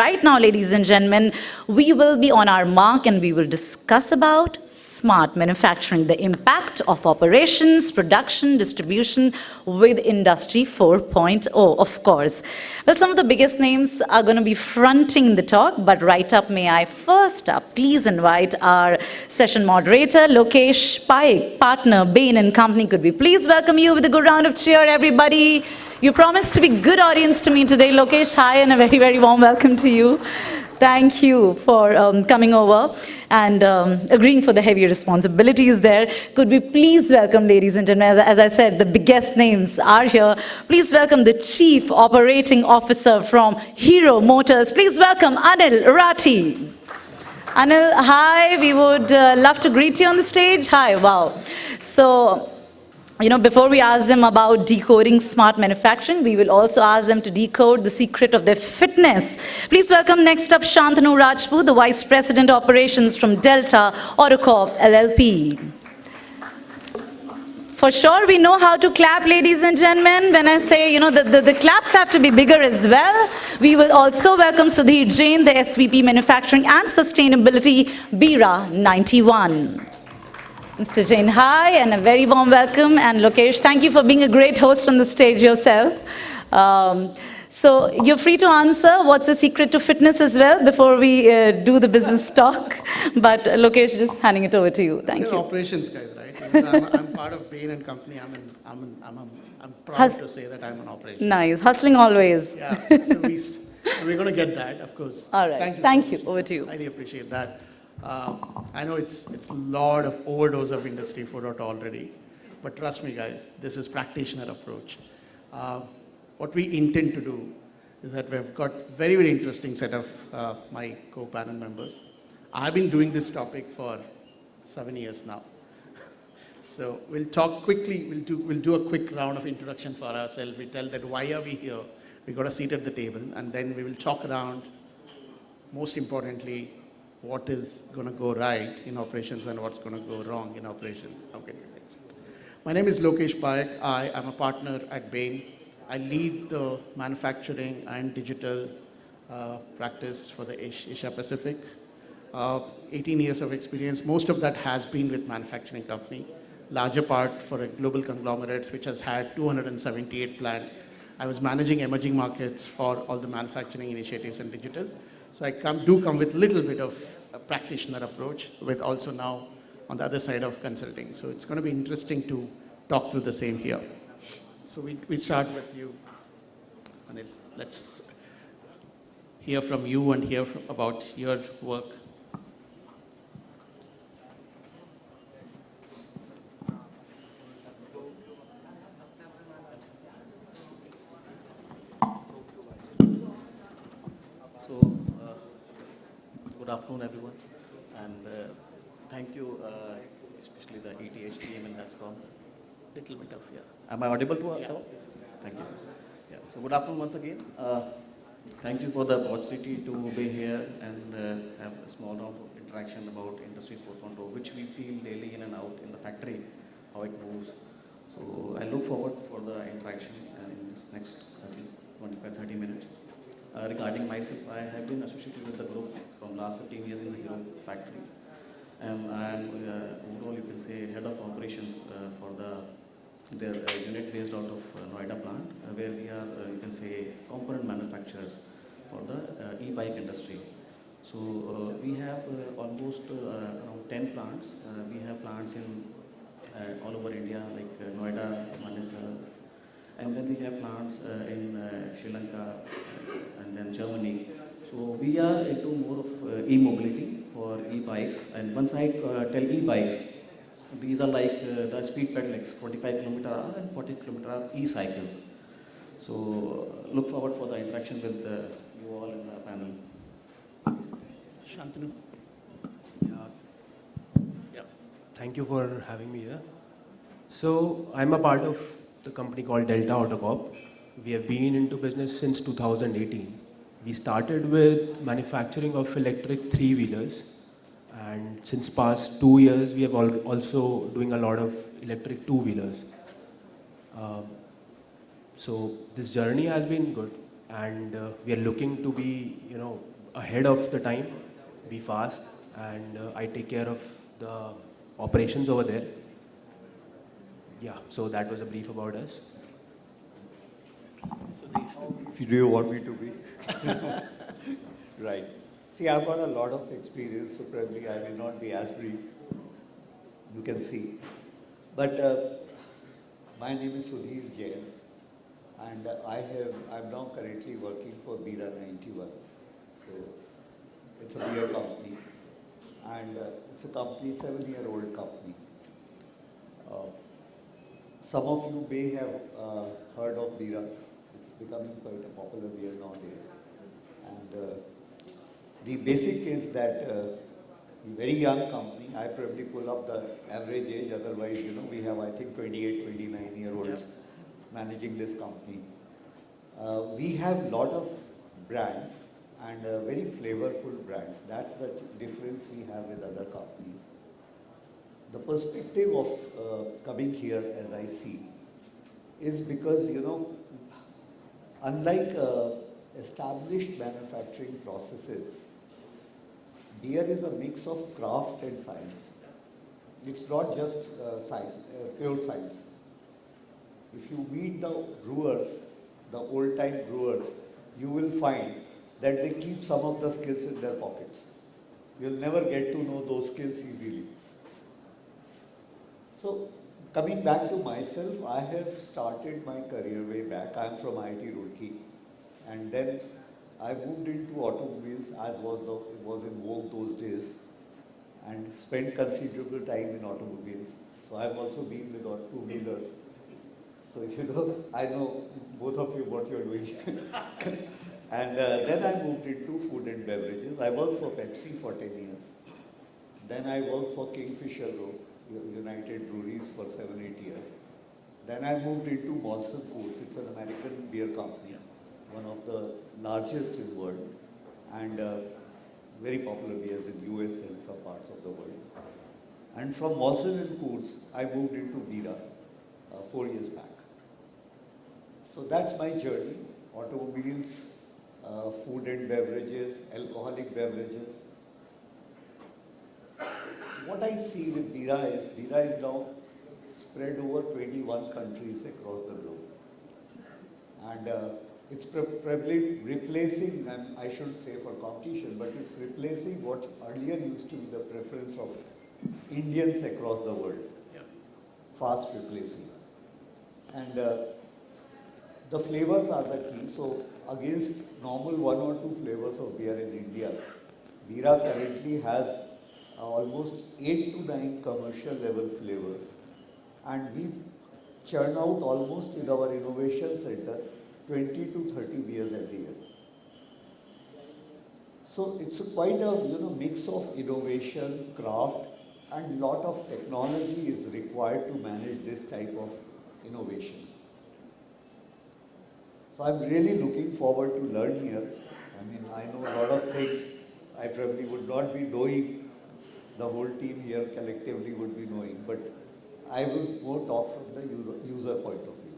Right now, ladies and gentlemen, we will be on our mark and we will discuss about smart manufacturing, the impact of operations, production, distribution with Industry 4.0, of course. Well, some of the biggest names are going to be fronting the talk, but right up, may I first up please invite our session moderator, Lokesh, Payik, partner, Bain and Company. Could we please welcome you with a good round of cheer, everybody? You promised to be good audience to me today. Lokesh, hi, and a very, very warm welcome to you. Thank you for coming over and agreeing for the heavy responsibilities there. Could we please welcome, ladies and gentlemen, as I said, the biggest names are here. Please welcome the Chief Operating Officer from Hero Motors. Please welcome Anil, Rathi. Anil, hi, we would love to greet you on the stage. Hi, wow. So, before we ask them about decoding smart manufacturing, we will also ask them to decode the secret of their fitness. Please welcome next up Shantanu Rajput, the Vice President Operations from Delta Autocorp LLP. For sure, we know how to clap, ladies and gentlemen. When I say, the claps have to be bigger as well. We will also welcome Sudhir Jain, the SVP Manufacturing and Sustainability, Bira 91. Mr. Jain, hi, and a very warm welcome. And Lokesh, thank you for being a great host on the stage yourself. So you're free to answer what's the secret to fitness as well before we do the business talk. But Lokesh, just handing it over to you. Thank you. Operations guys, right? I'm part of Bain and Company. I'm proud to say that I'm an operations. Nice, hustling always. Yeah, so we're going to get that, of course. All right, thank you. Over to you. I really appreciate that. I know it's a lot of overdose of Industry 4.0 already, but trust me guys, this is practitioner approach. What we intend to do is that we've got very, very interesting set of my co-panel members. I've been doing this topic for 7 years now. So we'll talk quickly, we'll do a quick round of introduction for ourselves. We tell that why are we here? We got a seat at the table, and then we will talk around, most importantly, what is going to go right in operations and what's going to go wrong in operations. How can we fix it? My name is Lokesh Payik. I am a partner at Bain. I lead the manufacturing and digital practice for the Asia Pacific. 18 years of experience. Most of that has been with manufacturing company. Larger part for a global conglomerates which has had 278 plants. I was managing emerging markets for all the manufacturing initiatives and digital. So I do come with a little bit of a practitioner approach with also now on the other side of consulting. So it's going to be interesting to talk through the same here. So we start with you, Anil. Let's hear from you and hear about your work. Good afternoon, everyone, and thank you, especially the ETH team and HASCOM. Little bit of, yeah. Am I audible to yeah. Thank you. Yeah. So good afternoon once again. Thank you for the opportunity to be here and have a small round of interaction about Industry 4.0, which we feel daily in and out in the factory, how it moves. So I look forward for the interaction in this next 25-30 minutes. Regarding myself, I have been associated with the group from last 15 years in the Hero factory. And I am overall, you can say, head of operations for their unit based out of Noida plant, where we are, you can say, component manufacturers for the e-bike industry. So we have almost around 10 plants. We have plants in all over India, like Noida, Manesar, and then we have plants in Sri Lanka and then Germany. So we are into more of e-mobility for e-bikes. And once I tell e-bikes, these are like the speed pedelecs, 45 km/h and 40 km/h e-cycles. So look forward for the interaction with you all in the panel. Shantanu. Yeah. Thank you for having me here. So I'm a part of the company called Delta Autocorp. We have been into business since 2018. We started with manufacturing of electric three-wheelers, and since past 2 years we have also doing a lot of electric two-wheelers. So this journey has been good. and we are looking to be, ahead of the time, be fast, and I take care of the operations over there. Yeah, so that was a brief about us. If do you want me to be? Right. See, I've got a lot of experience, so probably I will not be as brief. You can see. But my name is Sudhir Jain, and I'm now currently working for Bira 91. So it's a beer company, and it's a company, 7-year-old company. Some of you may have heard of Bira. It's becoming quite a popular beer nowadays. And the basic is that a very young company, I probably pull up the average age, otherwise, we have, I think, 28, 29-year-olds managing this company. We have a lot of brands and very flavorful brands. That's the difference we have with other companies. The perspective of coming here, as I see, is because, unlike established manufacturing processes, beer is a mix of craft and science. It's not just science, pure science. If you meet the brewers, the old-time brewers, you will find that they keep some of the skills in their pockets. You'll never get to know those skills easily. So, coming back to myself, I have started my career way back. I'm from IIT Roorkee. And then I moved into automobiles as was in vogue those days, and spent considerable time in automobiles. So I've also been with two-wheelers. So, I know both of you what you're doing. And then I moved into food and beverages. I worked for Pepsi for 10 years. Then I worked for Kingfisher United Breweries for 7-8 years. Then I moved into Molson Coors. It's an American beer company, one of the largest in the world, and very popular beers in US and some parts of the world. And from Molson and Coors, I moved into Bira 4 years back. So that's my journey: automobiles, food and beverages, alcoholic beverages. What I see with Bira is now spread over 21 countries across the globe. And it's probably replacing, and I shouldn't say for competition, but it's replacing what earlier used to be the preference of Indians across the world. Yeah. Fast replacing. And the flavors are the key. So against normal 1 or 2 flavors of beer in India, Bira currently has almost 8 to 9 commercial level flavors. And we churn out almost in our innovation center 20 to 30 beers every year. So it's quite a mix of innovation, craft, and lot of technology is required to manage this type of innovation. So I'm really looking forward to learn here. I mean, I know a lot of things I probably would not be knowing. The whole team here collectively would be knowing, but I will more talk from the user point of view.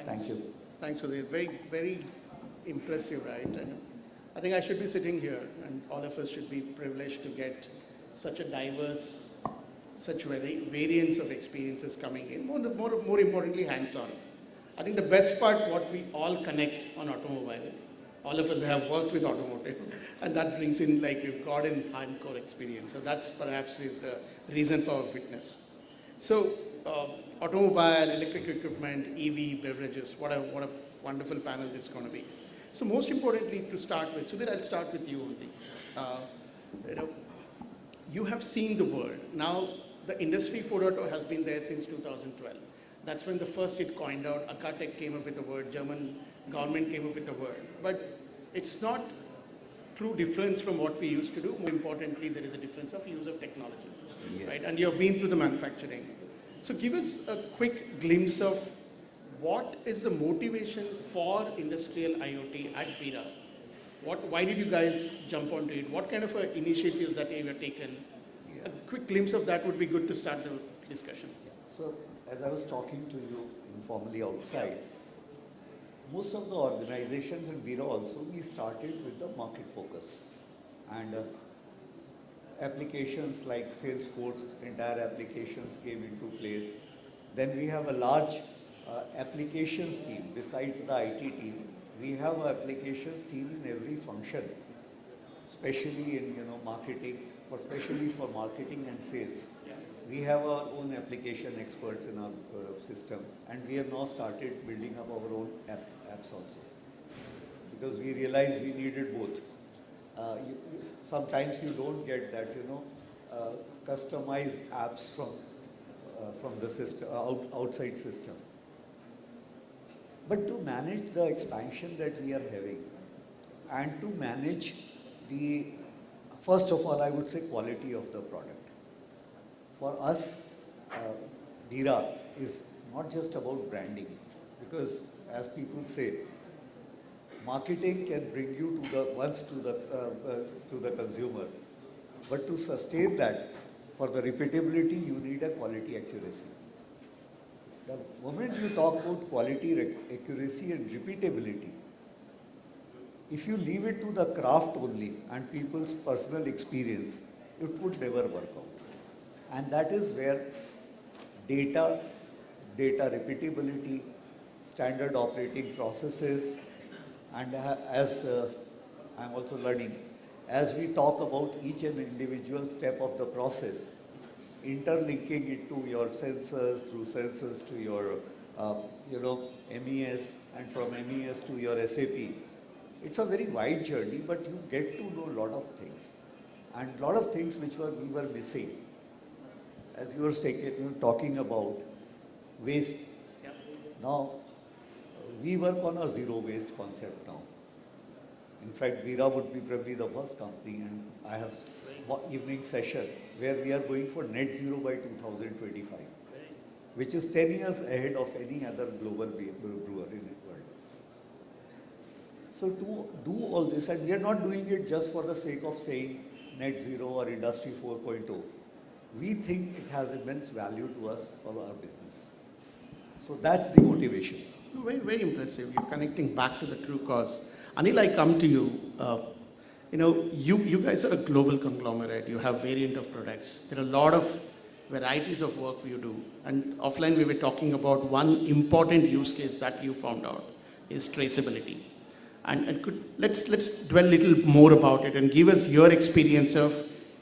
Thank you. Thanks, Sudhir. Very, very impressive, right? And I think I should be sitting here, and all of us should be privileged to get such a diverse, such variance of experiences coming in. More importantly, hands-on. I think the best part, what we all connect on automobile, all of us have worked with automotive, and that brings in, like, we've got in hardcore experience. So that's perhaps is the reason for our witness. So, automobile, electric equipment, EV, beverages, what a wonderful panel this is going to be. So most importantly, to start with, Sudhir, I'll start with you only. You have seen the world. Now, the industry 4.0 has been there since 2012. That's when the first it coined out, Akatech came up with the word, German government came up with the word. But it's not true difference from what we used to do. More importantly, there is a difference of use of technology, yes. Right? And you've been through the manufacturing. So give us a quick glimpse of what is the motivation for industrial IoT at Bira? Why did you guys jump onto it? What kind of initiatives that you have taken? Yeah. A quick glimpse of that would be good to start the discussion. So, as I was talking to you informally outside, most of the organizations in Bira also, we started with the market focus. And applications like Salesforce, entire applications came into place. Then we have a large applications team. Besides the IT team, we have an applications team in every function, especially in marketing, especially for marketing and sales. We have our own application experts in our system, and we have now started building up our own apps also, because we realized we needed both. Sometimes you don't get that, customized apps from the system, outside system. But to manage the expansion that we are having, and to manage first of all, I would say quality of the product. For us, Bira is not just about branding, because as people say, marketing can bring you to the consumer, but to sustain that, for the repeatability, you need a quality accuracy. The moment you talk about quality, accuracy and repeatability, if you leave it to the craft only and people's personal experience, it would never work out. And that is where data repeatability, standard operating processes, and as I'm also learning, as we talk about each and individual step of the process, interlinking it to your sensors, through sensors to your MES, and from MES to your SAP. It's a very wide journey, but you get to know a lot of things, and a lot of things which we were missing. As you were talking about waste. Yeah. Now, we work on a zero waste concept now. In fact, Bira would be probably the first company, and I have one evening session where we are going for net zero by 2025, which is 10 years ahead of any other global brewer in the world. So to do all this, and we are not doing it just for the sake of saying net zero or industry 4.0. We think it has immense value to us for our business. So that's the motivation. Very, very impressive. You're connecting back to the true cause. Anil, I come to you. You guys are a global conglomerate. You have variant of products. There are a lot of varieties of work you do. And offline, we were talking about one important use case that you found out is traceability. And let's dwell a little more about it and give us your experience of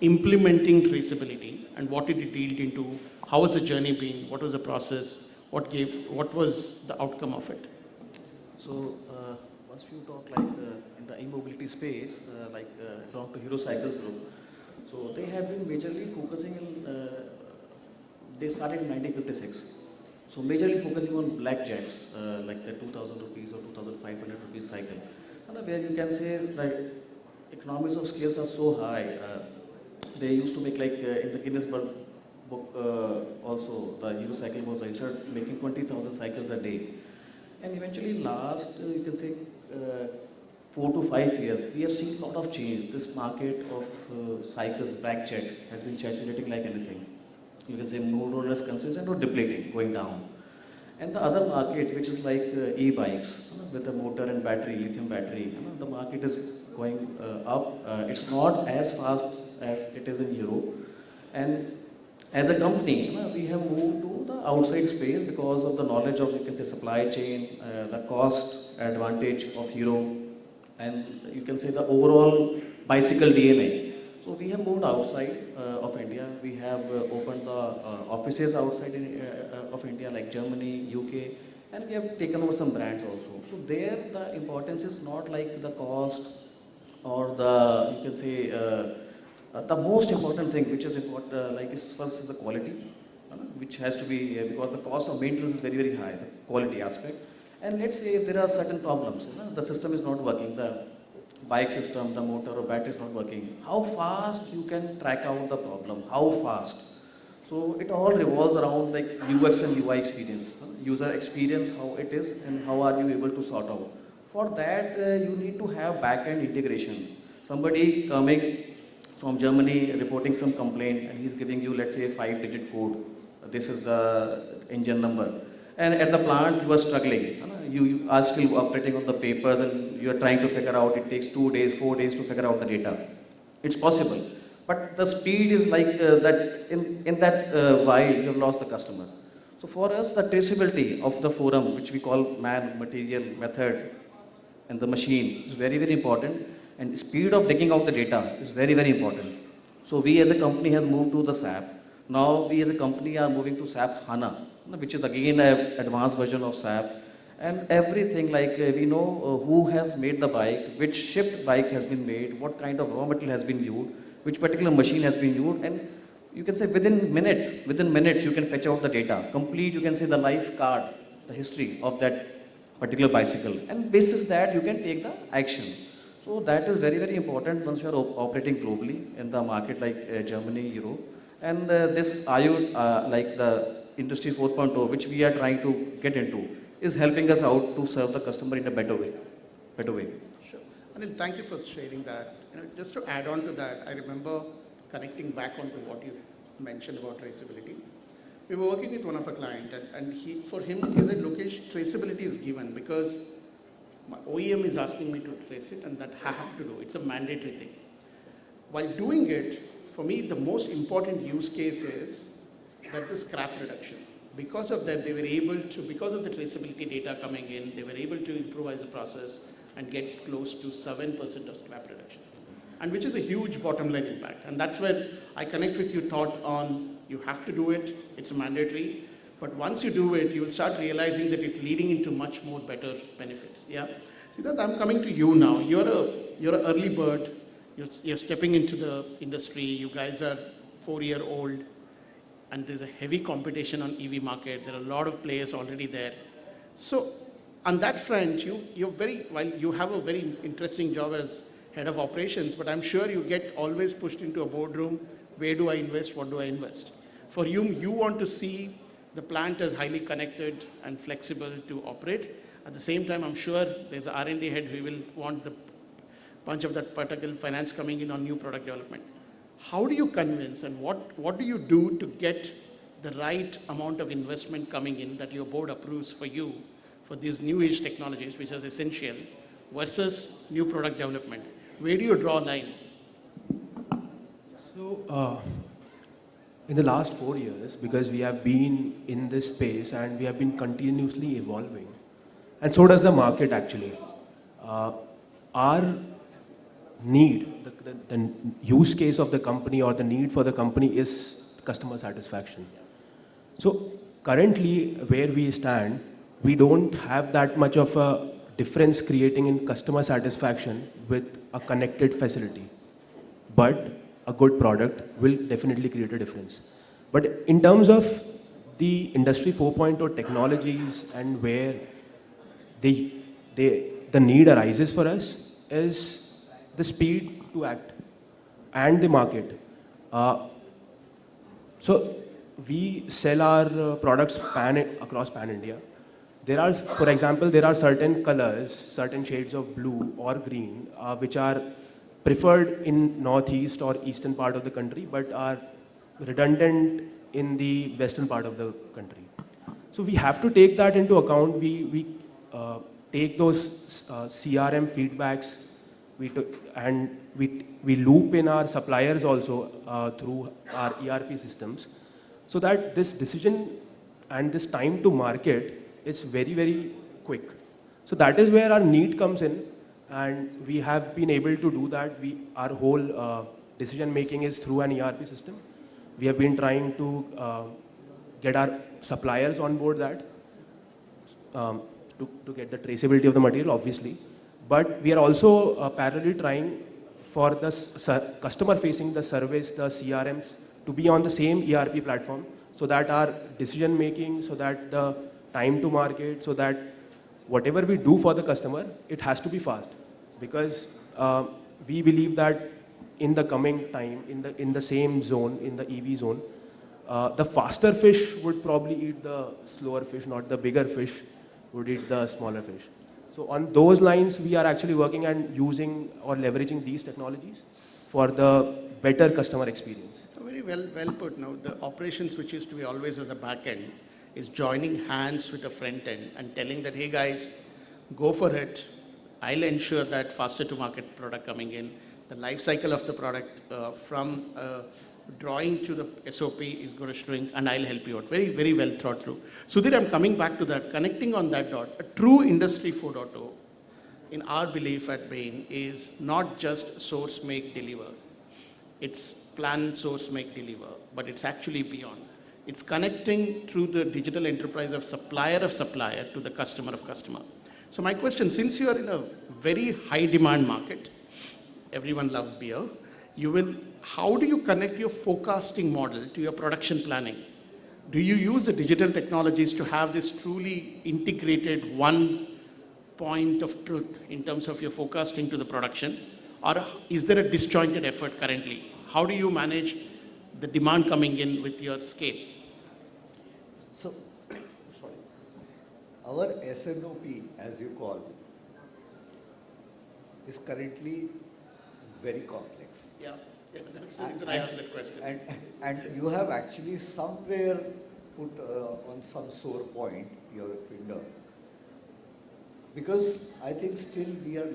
implementing traceability and what it detailed into. How was the journey been? What was the process? What was the outcome of it? So once you talk in the e-mobility space, talk to Hero Cycles Group. So they have been majorly focusing they started in 1956. So majorly focusing on black jets, like the 2,000 rupees or 2,500 rupees cycle. Where you can say that economies of scales are so high. They used to make in the Guinness book also, the Hero cycle was registered making 20,000 cycles a day. And eventually last, you can say, 4 to 5 years, we have seen a lot of change. This market of cycles, black jet, has been saturating like anything. You can say more or less consistent or depleting, going down. And the other market, which is like e-bikes, with a motor and battery, lithium battery, the market is going up. It's not as fast as it is in Europe. And as a company, we have moved to the outside space because of the knowledge of, you can say, supply chain, the cost advantage of Europe, and you can say the overall bicycle DNA. So we have moved outside of India. We have opened the offices outside of India, like Germany, UK, and we have taken over some brands also. So there, the importance is not like the cost or the, you can say, the most important thing, which is important, first is the quality, which has to be, because the cost of maintenance is very, very high, the quality aspect. And let's say if there are certain problems, the system is not working, the bike system, the motor or battery is not working, how fast you can track out the problem, how fast. So it all revolves around like UX and UI experience, user experience, how it is and how are you able to sort out. For that, you need to have back-end integration. Somebody coming from Germany reporting some complaint and he's giving you, let's say, a 5-digit code. This is the engine number. and at the plant you are struggling. You are still operating on the papers and you are trying to figure out, it takes 2 days, 4 days to figure out the data. It's possible. But the speed is like that, in that while you have lost the customer. So for us, the traceability of the forum, which we call man, material, method, and the machine is very, very important. And speed of digging out the data is very, very important. So we as a company has moved to the SAP. Now we as a company are moving to SAP HANA, which is again an advanced version of SAP. And everything like we know who has made the bike, which shipped bike has been made, what kind of raw material has been used, which particular machine has been used, and you can say within minutes you can fetch out the data. Complete, you can say the life card, the history of that particular bicycle. And basis that you can take the action. So that is very, very important once you are operating globally in the market like Germany, Europe. And this IoT, like the Industry 4.0, which we are trying to get into, is helping us out to serve the customer in a better way. Sure. Anil, thank you for sharing that. Just to add on to that, I remember connecting back onto what you mentioned about traceability. We were working with one of our clients, and for him, he said, Lokesh, traceability is given because my OEM is asking me to trace it, and that I have to do. It's a mandatory thing. While doing it, for me, the most important use case is that the scrap reduction. Because of that, they were able to, because of the traceability data coming in, they were able to improvise the process and get close to 7% of scrap reduction. And which is a huge bottom line impact. And that's where I connect with you thought on, you have to do it, it's mandatory. But once you do it, you will start realizing that it's leading into much more better benefits. Yeah. Siddharth, I'm coming to you now. You're an early bird. You're stepping into the industry. You guys are 4-year-old. And there's a heavy competition on EV market. There are a lot of players already there. So on that front, while you have a very interesting job as head of operations, but I'm sure you get always pushed into a boardroom. Where do I invest? What do I invest? For you want to see the plant as highly connected and flexible to operate. At the same time, I'm sure there's an R&D head who will want the bunch of that particular finance coming in on new product development. How do you convince and what do you do to get the right amount of investment coming in that your board approves for you for these new age technologies, which is essential, versus new product development? Where do you draw a line? So, in the last 4 years, because we have been in this space and we have been continuously evolving, and so does the market actually. Our need, the use case of the company or the need for the company is customer satisfaction. So currently where we stand, we don't have that much of a difference creating in customer satisfaction with a connected facility. But a good product will definitely create a difference. But in terms of the Industry 4.0 technologies and where the need arises for us is the speed to act and the market. So we sell our products across pan-India. For example, there are certain colors, certain shades of blue or green, which are preferred in northeast or eastern part of the country, but are redundant in the western part of the country. So we have to take that into account. We take those CRM feedbacks, and we loop in our suppliers also through our ERP systems, so that this decision and this time to market is very, very quick. So that is where our need comes in, and we have been able to do that. Our whole decision making is through an ERP system. We have been trying to get our suppliers on board that to get the traceability of the material, obviously. But we are also parallelly trying for the customer facing, the service, the CRMs to be on the same ERP platform, so that our decision making, so that the time to market, so that whatever we do for the customer, it has to be fast. Because we believe that in the coming time, in the same zone, in the EV zone, the faster fish would probably eat the slower fish, not the bigger fish would eat the smaller fish. So on those lines, we are actually working and using or leveraging these technologies for the better customer experience. Very well put. Now, the operations, which used to be always as a back end, is joining hands with the front end and telling that, hey guys, go for it. I'll ensure that faster to market product coming in, the life cycle of the product from drawing to the SOP is going to shrink, and I'll help you out. Very, very well thought through. Sudhir, I'm coming back to that, connecting on that dot. A true Industry 4.0, in our belief at Bain, is not just source, make, deliver. It's plan, source, make, deliver, but it's actually beyond. It's connecting through the digital enterprise of supplier to the customer of customer. So my question, since you are in a very high demand market, everyone loves beer, how do you connect your forecasting model to your production planning? Do you use the digital technologies to have this truly integrated one point of truth in terms of your forecasting to the production? Or is there a disjointed effort currently? How do you manage the demand coming in with your scale? So, sorry. Our SNOP, as you call, is currently very complex. Yeah, that's the reason I asked that question. And you have actually somewhere put on some sore point your finger. Because I think still we are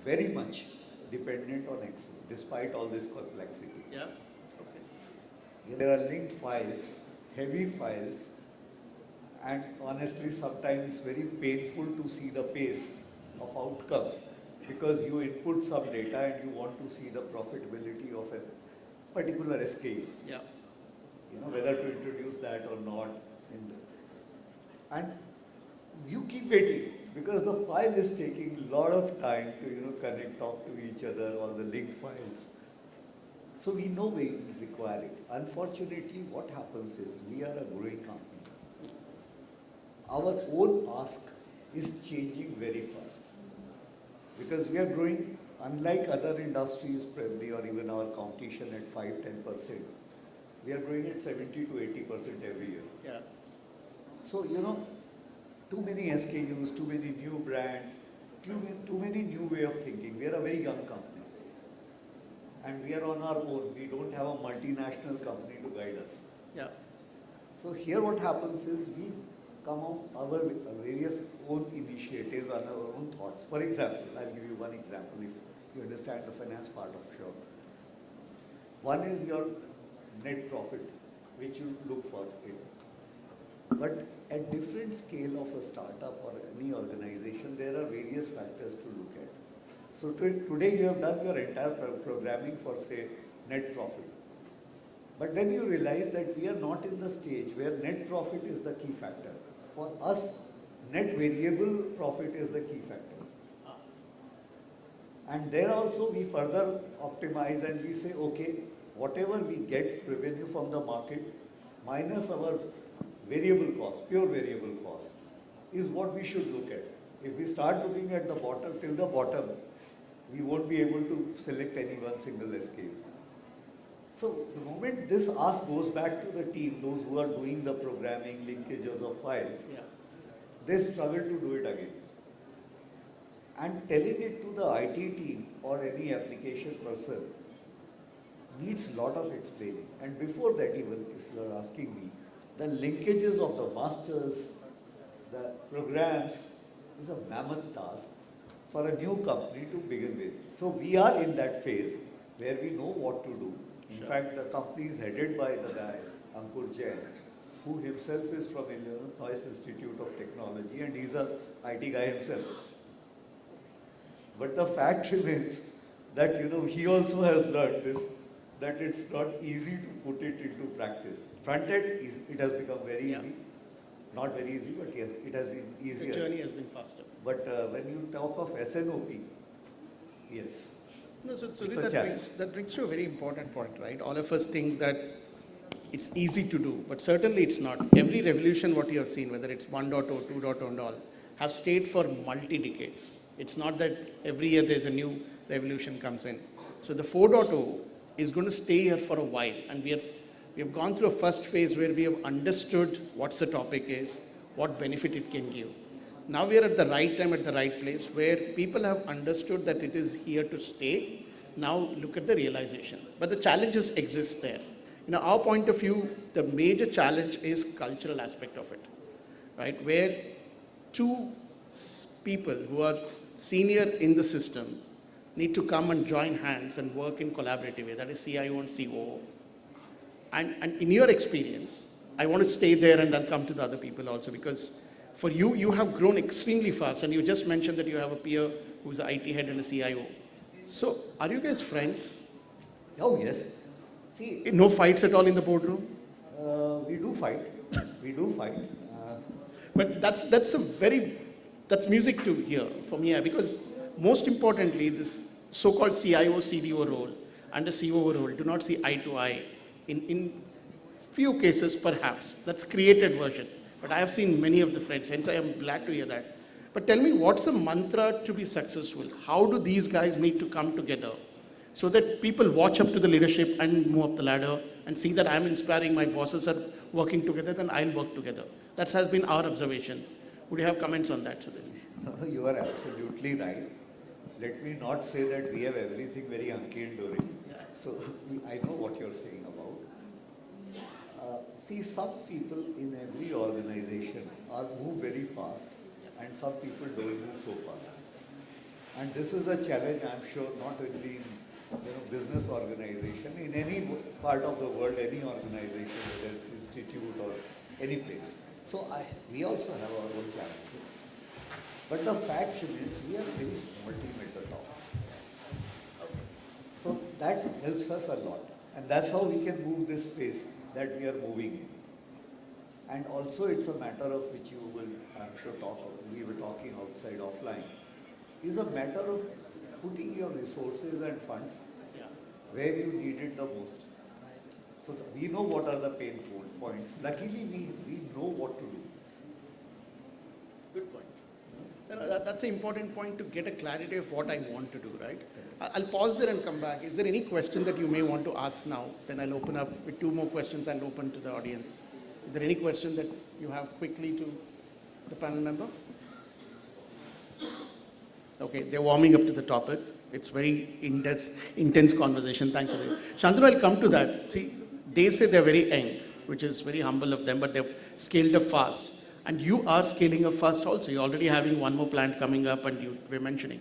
very much dependent on Excel, despite all this complexity. Yeah, okay. There are linked files, heavy files, and honestly sometimes it's very painful to see the pace of outcome, because you input some data and you want to see the profitability of a particular SKU. Yeah. You know, whether to introduce that or not. And you keep waiting, because the file is taking a lot of time to connect, talk to each other, all the linked files. So we know we require it. Unfortunately, what happens is we are a growing company. Our own ask is changing very fast. Because we are growing, unlike other industries probably, or even our competition at 5-10%, we are growing at 70 to 80% every year. Yeah. So, too many SKUs, too many new brands, too many new way of thinking. We are a very young company. And we are on our own. We don't have a multinational company to guide us. Yeah. So here what happens is we come out our various own initiatives and our own thoughts. For example, I'll give you one example if you understand the finance part of sure. One is your net profit, which you look for it. But at different scale of a startup or any organization, there are various factors to look at. So today you have done your entire programming for, say, net profit. But then you realize that we are not in the stage where net profit is the key factor. For us, net variable profit is the key factor. And there also we further optimize and we say, okay, whatever we get revenue from the market minus our variable cost, pure variable cost, is what we should look at. If we start looking at the bottom, till the bottom, we won't be able to select any one single SKU. So the moment this ask goes back to the team, those who are doing the programming, linkages of files, they struggle to do it again. And telling it to the IT team or any application person needs a lot of explaining. And before that even, if you are asking me, the linkages of the masters, the programs, is a mammoth task for a new company to begin with. So we are in that phase where we know what to do. In fact, the company is headed by the guy, Jain, who himself is from Illinois Institute of Technology, and he's an IT guy himself. But the fact remains that, he also has learned this, that it's not easy to put it into practice. Front end, it has become very easy. Not very easy, but yes, it has been easier. The journey has been faster. But when you talk of SNOP, yes. No, so that brings to a very important point, right? All of us think that it's easy to do, but certainly it's not. Every revolution, what you have seen, whether it's 1.0, 2.0 and all, have stayed for multi-decades. It's not that every year there's a new revolution comes in. So the 4.0 is going to stay here for a while, and we have gone through a first phase where we have understood what the topic is, what benefit it can give. Now we are at the right time, at the right place, where people have understood that it is here to stay. Now look at the realization. But the challenges exist there. Our point of view, the major challenge is cultural aspect of it. right? Where two people who are senior in the system need to come and join hands and work in collaborative way. That is CIO and COO. And in your experience, I want to stay there and then come to the other people also, because for you, you have grown extremely fast, and you just mentioned that you have a peer who's an IT head and a CIO. So are you guys friends? Oh, yes. See, No fights at all in the boardroom? we do fight. We do fight. But that's music to hear for me, because most importantly, this so-called CIO, CDO role and the COO role do not see eye to eye. In few cases, perhaps, that's created version. But I have seen many of the friends, hence I am glad to hear that. But tell me, what's the mantra to be successful? How do these guys need to come together so that people watch up to the leadership and move up the ladder and see that I'm inspiring, my bosses are working together, then I'll work together. That has been our observation. Would you have comments on that, Sudhir? You are absolutely right. Let me not say that we have everything very hunky and dory. So I know what you're saying about. See, some people in every organization are move very fast, and some people don't move so fast. And this is a challenge, I'm sure, not only in business organization, in any part of the world, any organization, whether it's institute or any place. So we also have our own challenges. But the fact is, we are very small team at the top. So that helps us a lot. And that's how we can move this space that we are moving in. And also it's a matter of which you will, I'm sure, we were talking outside offline, is a matter of putting your resources and funds where you need it the most. So we know what are the pain points. Luckily, we know what to do. Good point. That's an important point, to get a clarity of what I want to do, right? I'll pause there and come back. Is there any question that you may want to ask now? Then I'll open up with two more questions and open to the audience. Is there any question that you have quickly to the panel member? Okay, they're warming up to the topic. It's very intense conversation. Thanks for that. Shantanu, I'll come to that. See, they say they're very young, which is very humble of them, but they've scaled up fast. And you are scaling up fast also. You're already having one more plant coming up, and you were mentioning.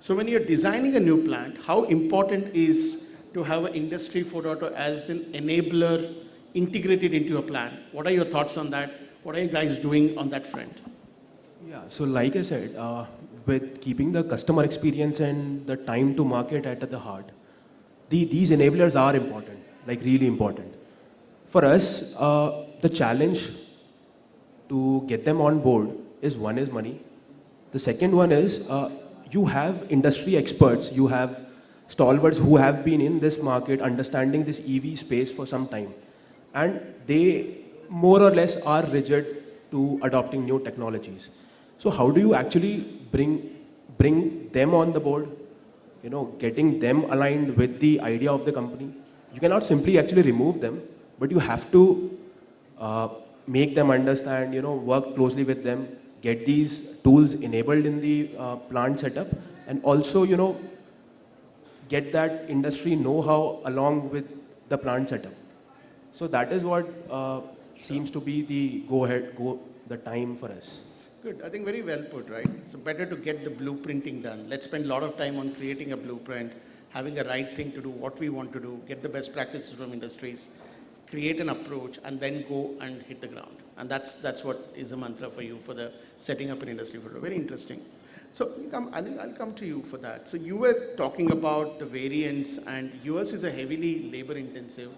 So when you're designing a new plant, how important is to have an Industry 4.0 as an enabler integrated into a plan? What are your thoughts on that? What are you guys doing on that front? Yeah, so like I said, with keeping the customer experience and the time to market at the heart, these enablers are important, like really important. For us, the challenge to get them on board is, one is money. The second one is you have industry experts, you have stalwarts who have been in this market, understanding this EV space for some time. And they more or less are rigid to adopting new technologies. So how do you actually bring them on the board, getting them aligned with the idea of the company? You cannot simply actually remove them, but you have to make them understand, work closely with them, get these tools enabled in the plant setup, and also, get that industry know-how along with the plant setup. So that is what seems to be the time for us. Good. I think very well put, right? It's better to get the blueprinting done. Let's spend a lot of time on creating a blueprint, having a right thing to do, what we want to do, get the best practices from industries, create an approach, and then go and hit the ground. And that's what is a mantra for you for the setting up an industry. Very interesting. So Anil, I'll come to you for that. So you were talking about the variants, and yours is a heavily labor intensive,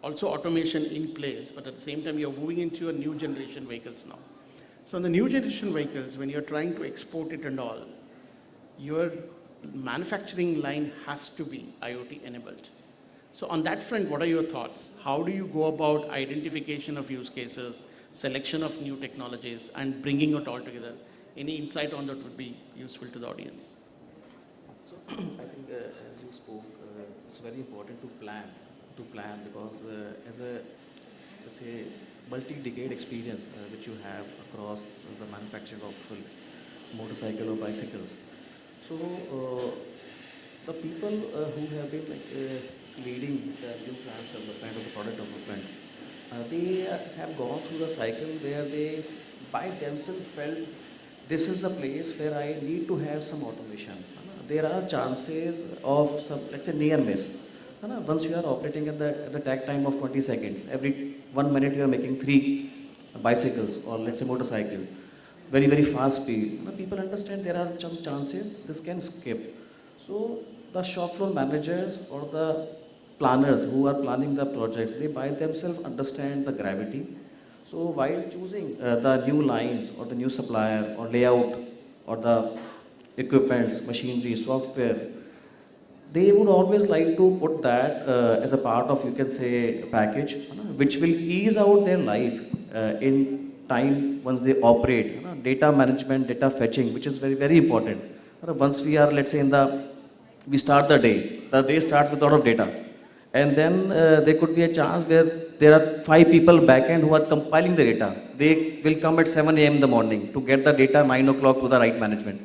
also automation in place, but at the same time you're moving into a new generation vehicles now. So in the new generation vehicles, when you're trying to export it and all, your manufacturing line has to be IoT enabled. So on that front, what are your thoughts? How do you go about identification of use cases, selection of new technologies, and bringing it all together? Any insight on that would be useful to the audience. So I think as you spoke, it's very important to plan because as a, let's say, multi-decade experience which you have across the manufacturing of motorcycle or bicycles. So the people who have been leading the new plants development or the product development, they have gone through the cycle where they by themselves felt this is the place where I need to have some automation. There are chances of some, let's say, near miss. Once you are operating at the tag time of 20 seconds, every 1 minute you are making 3 bicycles or let's say motorcycles, very, very fast speed. People understand there are some chances this can skip. So the shop floor managers or the planners who are planning the projects, they by themselves understand the gravity. So while choosing the new lines or the new supplier or layout or the equipments, machinery, software, they would always like to put that as a part of, you can say, a package, which will ease out their life in time once they operate. Data management, data fetching, which is very, very important. Once we are, let's say, we start the day starts with a lot of data. And then there could be a chance where there are 5 people back-end who are compiling the data. They will come at 7 a.m. in the morning to get the data 9 o'clock to the right management.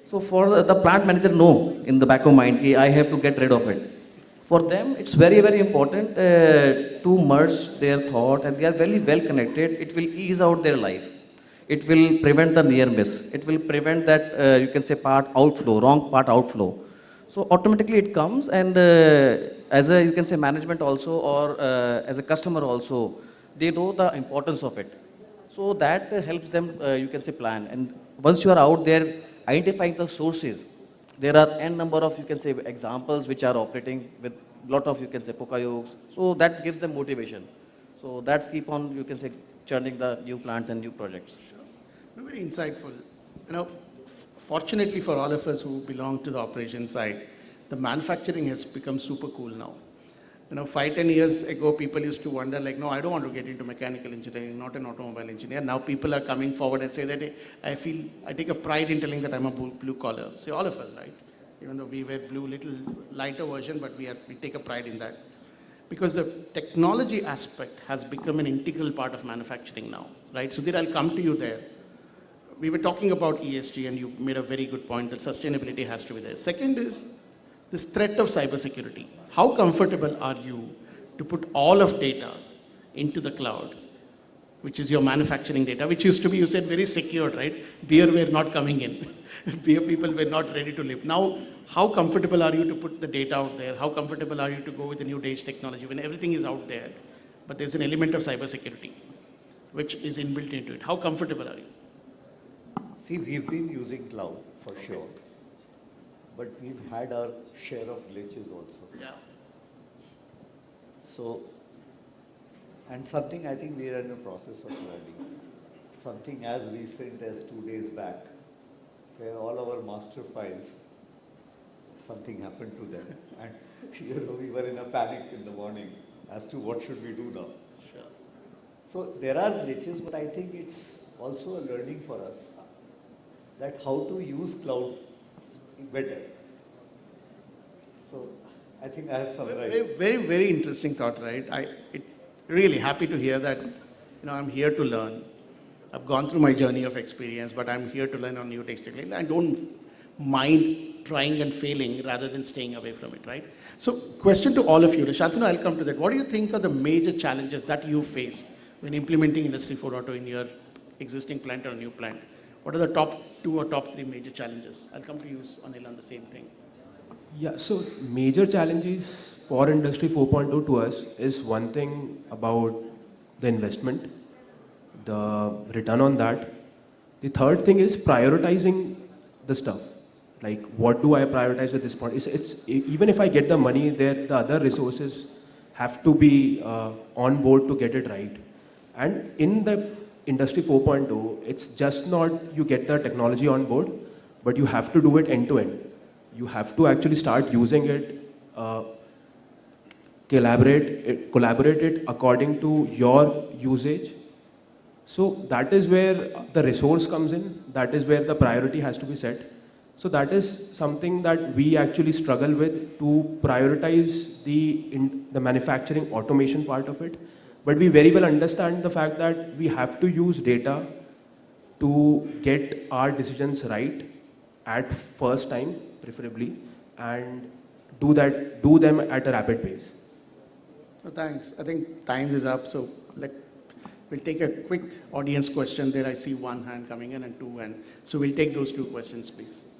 So for the plant manager, no, in the back of mind, I have to get rid of it. For them, it's very, very important to merge their thought, and they are very well connected. It will ease out their life. It will prevent the near miss. It will prevent that, you can say, part outflow, wrong part outflow. So automatically it comes, and as a, you can say, management also, or as a customer also, they know the importance of it. So that helps them, you can say, plan. And once you are out there identifying the sources, there are n number of, you can say, examples which are operating with lot of, you can say, Pokayogs. So that gives them motivation. So that's keep on, you can say, churning the new plants and new projects. Sure. Very insightful. Fortunately for all of us who belong to the operations side, the manufacturing has become super cool now. 5-10 years ago, people used to wonder, like, no, I don't want to get into mechanical engineering, not an automobile engineer. Now people are coming forward and say that I take a pride in telling that I'm a blue collar. See, all of us, right? Even though we wear blue, little lighter version, but we take a pride in that. Because the technology aspect has become an integral part of manufacturing now, right? Sudhir, I'll come to you there. We were talking about ESG, and you made a very good point that sustainability has to be there. Second is this threat of cybersecurity. How comfortable are you to put all of data into the cloud, which is your manufacturing data, which used to be, you said, very secured, right? Beer were not coming in. Beer people were not ready to live. Now, how comfortable are you to put the data out there? How comfortable are you to go with the new age technology when everything is out there, but there's an element of cybersecurity, which is inbuilt into it? How comfortable are you? See, we've been using cloud for sure, but we've had our share of glitches also. Yeah. So, and something I think we are in the process of learning. Something as recent as 2 days back, where all our master files, something happened to them. And we were in a panic in the morning as to what should we do now. Sure. So there are glitches, but I think it's also a learning for us that how to use cloud better. So I think I have summarized. Very, very interesting thought, right? Really happy to hear that. I'm here to learn. I've gone through my journey of experience, but I'm here to learn on new technology. I don't mind trying and failing rather than staying away from it, right? So question to all of you. Shantanu, I'll come to that. What do you think are the major challenges that you face when implementing Industry 4.0 in your existing plant or new plant? What are the top 2 or top 3 major challenges? I'll come to you, Anil, on the same thing. Yeah, so major challenges for Industry 4.0 to us is one thing about the investment, the return on that. The third thing is prioritizing the stuff. Like, what do I prioritize at this point? It's even if I get the money, the other resources have to be on board to get it right. And in the Industry 4.0, it's just not you get the technology on board, but you have to do it end to end. You have to actually start using it, collaborate it according to your usage. So that is where the resource comes in. That is where the priority has to be set. So that is something that we actually struggle with, to prioritize the manufacturing automation part of it. But we very well understand the fact that we have to use data to get our decisions right at first time, preferably, and do them at a rapid pace. So thanks. I think time is up. So We'll take a quick audience question. There I see one hand coming in and two hand. So we'll take those 2 questions, please.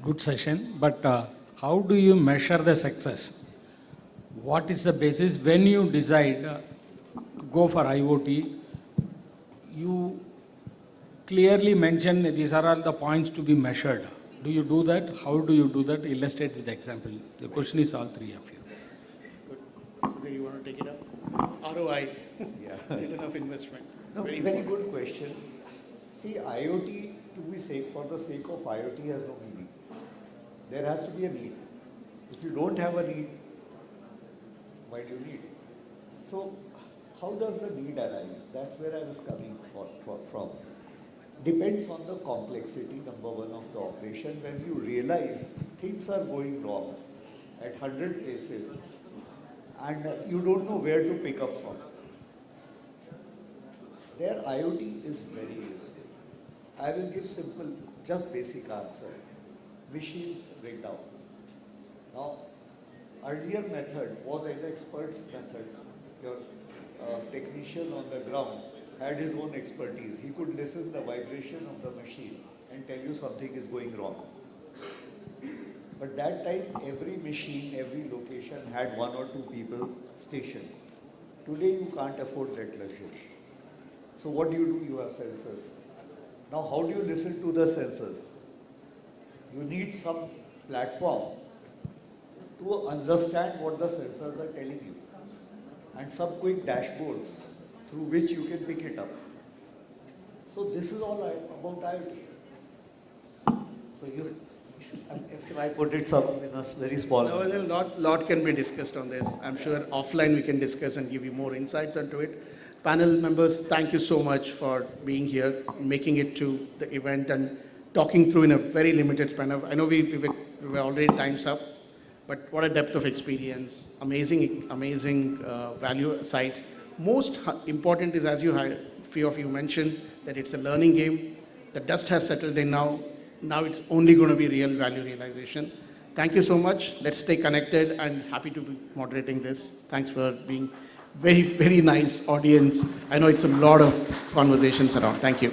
Good session, but how do you measure the success? What is the basis when you decide to go for IoT? You clearly mention these are all the points to be measured. Do you do that? How do you do that? Illustrate with example. The question is all three of you. Good. Sudhir, you want to take it up? ROI. Yeah. Return of investment. No, very good question. See, IoT, for the sake of IoT has no meaning. There has to be a need. If you don't have a need, why do you need? So, how does the need arise? That's where I was coming from. Depends on the complexity, number one, of the operation. When you realize things are going wrong at 100 places and you don't know where to pick up from. There, IoT is very useful. I will give simple, just basic answer. Machines break down. Now, earlier method was an expert's method. Your technician on the ground had his own expertise. He could listen the vibration of the machine and tell you something is going wrong. But that time, every machine, every location had 1 or 2 people stationed. Today, you can't afford that luxury. So what do? You have sensors. Now, how do you listen to the sensors? You need some platform to understand what the sensors are telling you, and some quick dashboards through which you can pick it up. So this is all about IoT. So if I put it in a very small. No, a lot can be discussed on this. I'm sure offline we can discuss and give you more insights onto it. Panel members, thank you so much for being here, making it to the event and talking through in a very limited span of, I know we were already time's up, but what a depth of experience, amazing value sites. Most important is, as few of you mentioned, that it's a learning game. The dust has settled in now. Now it's only going to be real value realization. Thank you so much. Let's stay connected and happy to be moderating this. Thanks for being very, very nice audience. I know it's a lot of conversations around. Thank you.